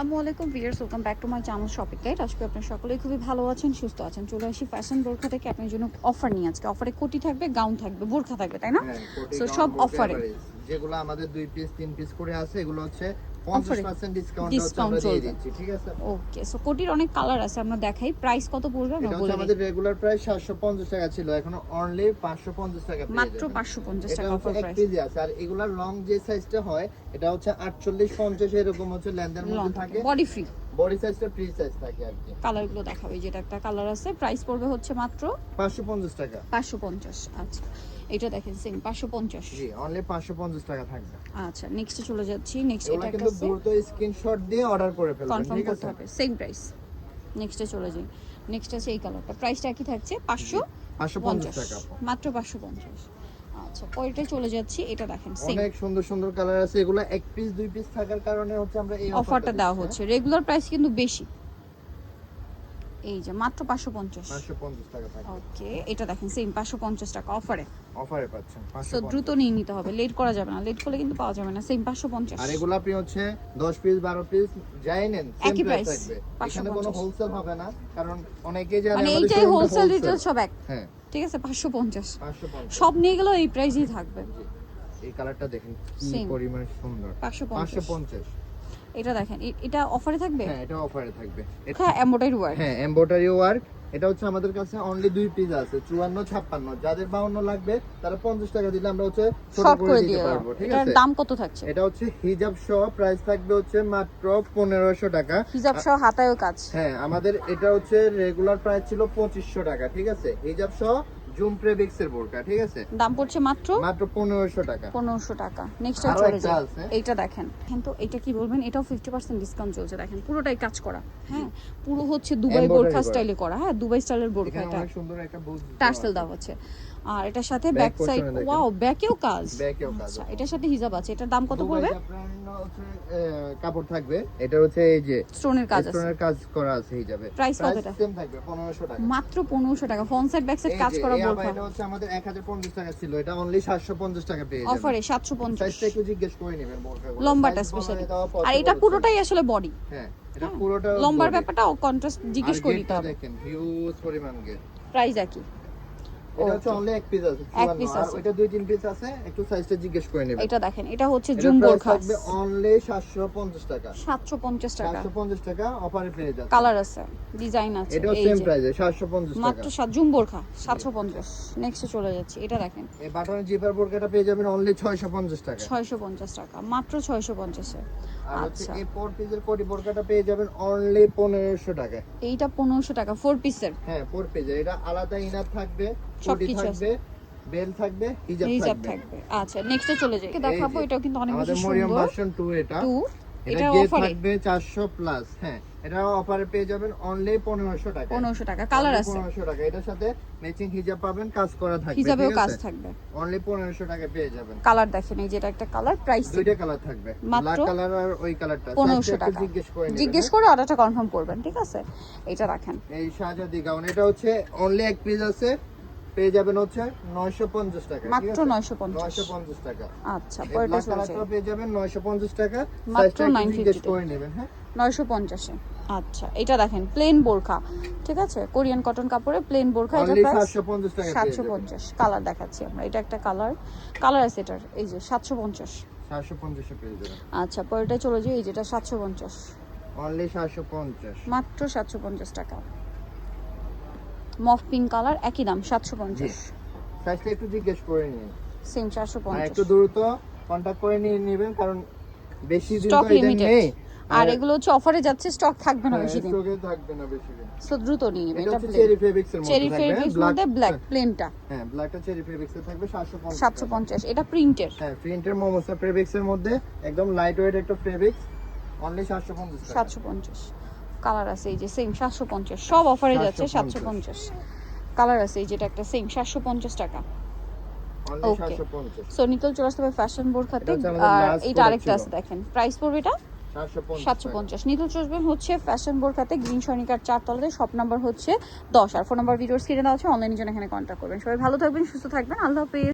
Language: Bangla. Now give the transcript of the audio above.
আসসালামু আলাইকুম viewers, welcome back to my channel shopping guide. আজকে আপনারা সকলেই খুবই ভালো আছেন, সুস্থ আছেন। চলে আসি ফ্যাশন বোরখা থেকে আপনার জন্য অফার নিয়ে। আজকে অফারে কোটি থাকবে, গাউন থাকবে, বোরখা থাকবে, তাই না? সো সব অফারে, যেগুলো আমাদের 2 পিস 3 পিস করে আছে, এগুলো হচ্ছে 50% ডিসকাউন্ট দিয়ে দিচ্ছি, ঠিক আছে? ওকে, সো কোটির অনেক কালার আছে, আমরা দেখাই। প্রাইস কত পড়বে আমরা বলে দিই। আমাদের রেগুলার প্রাইস 750 টাকা ছিল, এখন অনলি 550 টাকা পেয়ে যাবেন। মাত্র 550 টাকা অফার প্রাইস। কেজি আছে, আর এগুলা লং যে সাইজটা হয় এটা হচ্ছে 48 50 এরকম হচ্ছে লেন্থের মধ্যে থাকে, বডি ফ্রি। বডি সাইজটা ফ্রি সাইজ থাকে আর কি। কালারগুলো দেখাবে, যেটা একটা কালার আছে, প্রাইস পড়বে হচ্ছে মাত্র 550 টাকা। 550। আচ্ছা, এটা দেখেন সেম 550। জি, অনলি 550 টাকা থাকবে। আচ্ছা, নেক্সটে চলে যাচ্ছি। নেক্সট এটা কিন্তু দ্রুত স্ক্রিনশট দিয়ে অর্ডার করে ফেলবেন, ঠিক আছে? Same price. নেক্সটে চলে যাই। নেক্সট আছে এই কালারটা, প্রাইসটা কি থাকছে? 550 টাকা, মাত্র 550। আচ্ছা, পরেরটা চলে যাচ্ছি। এটা দেখেন সেম, অনেক সুন্দর সুন্দর কালার আছে। এগুলো এক পিস 2 পিস থাকার কারণে হচ্ছে আমরা এই অফারটা দেওয়া হচ্ছে। রেগুলার প্রাইস কিন্তু বেশি। এই যে মাত্র 550 টাকা থাকে। ওকে, এটা দেখেন সেম 550 টাকা অফারে পাচ্ছেন। সো দ্রুত নিয়ে নিতে হবে, লেট করা যাবে না। লেট করলে কিন্তু পাওয়া যাবে না। সেম 550। আর এগুলো আপনি হচ্ছে 10 পিস 12 পিস যাই নেন, সেম একই প্রাইস প্রাইস, থাকবে। 550 এখানে কোনো হোলসেল হবে না, কারণ অনেকেই জানে মানে আমাদের এইটাই হোলসেল রিটেল সব এক। হ্যাঁ, ঠিক আছে, 550 550 সব নিয়ে গেলেও এই প্রাইসই থাকবে। এই কালারটা দেখেন কি Same. পরিমাণ সুন্দর। 550। এটা দেখেন, এটা অফারে থাকবে। হ্যাঁ, এটা অফারে থাকবে। হ্যাঁ, এমব্রয়ডারি ওয়ার্ক। হ্যাঁ, এমব্রয়ডারি ওয়ার্ক। এটা হচ্ছে আমাদের কাছে অনলি 2 পিস আছে, 54 56। যাদের 52 লাগবে তারা 50 টাকা দিলে আমরা হচ্ছে ছোট করে দিতে পারবো, ঠিক আছে? এটার দাম কত থাকছে? এটা হচ্ছে হিজাব সহ প্রাইস থাকবে হচ্ছে মাত্র 1500 টাকা। হিজাব সহ হাতায়ও কাজ। হ্যাঁ, আমাদের এটা হচ্ছে রেগুলার প্রাইস ছিল 2500 টাকা, ঠিক আছে? হিজাব সহ জুম প্রেবিক্স এর বোরকা, ঠিক আছে? দাম পড়ছে মাত্র 1500 টাকা। 1500 টাকা। নেক্সট আরো চলে একটা যাই। আছে। এইটা দেখেন। কিন্তু এটা কি বলবেন, এটাও 50% ডিসকাউন্ট চলছে। দেখেন পুরোটাই কাজ করা। হ্যাঁ, পুরো হচ্ছে দুবাই বোরখা স্টাইলে করা। হ্যাঁ, দুবাই স্টাইলের বোরখা। এখানে এটা অনেক সুন্দর একটা বুজ টার্সেল দাও আছে। আর এটার সাথে ব্যাক সাইড, ওয়াও, ব্যাকেও কাজ। আচ্ছা, এটার সাথে হিজাব আছে। এটার দাম কত পড়বে? কাপড় থাকবে, এটা হচ্ছে এই যে স্টোনের কাজ আছে, স্টোনের কাজ করা আছে হিজাবে। প্রাইস কত এটা? সেম থাকবে 1500 টাকা। মাত্র 1500 টাকা। ফ্রন্ট সাইড ব্যাক সাইড কাজ করা বোরখা। এটা হচ্ছে আমাদের 1050 টাকা ছিল, এটা অনলি 750 টাকা পেয়ে যাবেন অফারে 750। সাইজটা একটু জিজ্ঞেস করে নেবেন বোরকাগুলো, লম্বাটা স্পেশালি। আর এটা পুরোটাই আসলে বডি। হ্যাঁ, এটা পুরোটা লম্বার ব্যাপারটা কন্ট্রাস্ট জিজ্ঞেস করি তো। দেখেন হিউজ পরিমাণ গেট। প্রাইস একই। এটা হচ্ছে অনলি এক পিস আছে, এক পিস আছে। এটা 2-3 পিস আছে, একটু সাইজটা জিজ্ঞেস করে নেবেন। এটা দেখেন, এটা হচ্ছে জুম বোরখা, থাকবে অনলি 750 টাকা। 750 টাকা। 750 টাকা অফারে পেয়ে যাচ্ছে। কালার আছে, ডিজাইন আছে। এটা সেম প্রাইসে 750 টাকা। মাত্র 7 জুম বোরখা 750। নেক্সটে চলে যাচ্ছি। এটা দেখেন, এই বাটনের জিপার বোরকাটা পেয়ে যাবেন অনলি 650 টাকা। 650 টাকা, মাত্র 650 এ। আর হচ্ছে আচ্ছা, এই 4 পিসের কোটি বোরকাটা পেয়ে যাবেন অনলি 1500 টাকা। এইটা 1500 টাকা 4 পিসের। হ্যাঁ, 4 পিসের। এটা আলাদা ইনার থাকবে, সব কোটি কিছু থাকবে, বেল থাকবে, হিজাব থাকবে। আচ্ছা, নেক্সটে চলে যাই। দেখাবো, এটাও কিন্তু অনেক বেশি আমাদের মরিয়ম সুন্দর। ভার্সন 2 এটা। 2 এটা এটা গেট অফারে থাকবে 400 প্লাস। হ্যাঁ, এটা অফারে পেয়ে যাবেন অনলি 1500 টাকা। 1500 টাকা। কালার আছে, 1500 টাকা। এটার সাথে ম্যাচিং হিজাব পাবেন, কাজ করা থাকবে, হিজাবেও কাজ থাকবে। অনলি 1500 টাকা পেয়ে যাবেন। কালার দেখেন, এই যেটা একটা কালার, প্রাইস দুইটা কালার থাকবে, ব্ল্যাক কালার আর ওই কালারটা। 1500 টাকা। জিজ্ঞেস করে অর্ডারটা কনফার্ম করবেন, ঠিক আছে? এটা রাখেন, এই শাহজাদি গাউন, এটা হচ্ছে অনলি এক পিস আছে, পেয়ে যাবেন হচ্ছে 950 টাকা। মাত্র 950 টাকা। আচ্ছা, পরেরটা চলে যাই। পেয়ে যাবেন 950 টাকা, মাত্র সাইজটা 950 করে নেবেন। হ্যাঁ, 950 এ। আচ্ছা, এটা দেখেন প্লেন বোরখা, ঠিক আছে? কোরিয়ান কটন কাপড়ে প্লেন বোরখা। এটা অনলি প্রাইস 750 টাকা। 750। কালার দেখাচ্ছি আমরা, এটা একটা কালার আছে এটার, এই যে 750। 750 এ পেয়ে যাবেন। আচ্ছা, পরেরটা চলে যাই। এই যেটা 750, অনলি 750। মাত্র 750 টাকা। মফ পিঙ্ক কালার, একই দাম 750। সাইজটা একটু জিজ্ঞেস করে নিন, সেম আর 450। একটু দ্রুত কন্টাক্ট করে নিয়ে নেবেন, কারণ বেশি দিন স্টক তো এদের লিমিটেড, নেই। আর এগুলো হচ্ছে অফারে যাচ্ছে, স্টক থাকবে না বেশি দিন। স্টকে থাকবে না বেশি দিন, সো দ্রুত নিয়ে নেবেন। এটা এটা চেরি ফেব্রিক্স এর মধ্যে চেরি থাকবে, ফেব্রিক্স মধ্যে ব্ল্যাক প্লেনটা। হ্যাঁ, ব্ল্যাকটা চেরি ফেব্রিক্স এর থাকবে 750। 750। এটা প্রিন্টের। হ্যাঁ, প্রিন্টের মোমোসা ফেব্রিক্স এর মধ্যে একদম লাইট ওয়েট একটা ফেব্রিক্স, অনলি 750 টাকা। 750। কালার আছে, এই যে সেম 750। সব অফারে যাচ্ছে 750। কালার আছে, এই যেটা একটা সেম 750 টাকা। অনলি ওকে, 750। সো নিতল চলে আসতে হবে ফ্যাশন বোরখাতে। এটা হচ্ছে আমাদের আর last এইটা আরেকটা product আছে, দেখেন প্রাইস পড়বে এটা 750। 750। নিতল চলবেন হচ্ছে ফ্যাশন বোরখাতে, গ্রিন সনিকার 4 তলাতে, শপ নাম্বার হচ্ছে 10। আর ফোন নাম্বার ভিডিওর স্ক্রিনে দেওয়া আছে, অনলাইনের জন্য এখানে কন্ট্যাক্ট করবেন। সবাই ভালো থাকবেন, সুস্থ থাকবেন, আল্লাহ হাফেজ।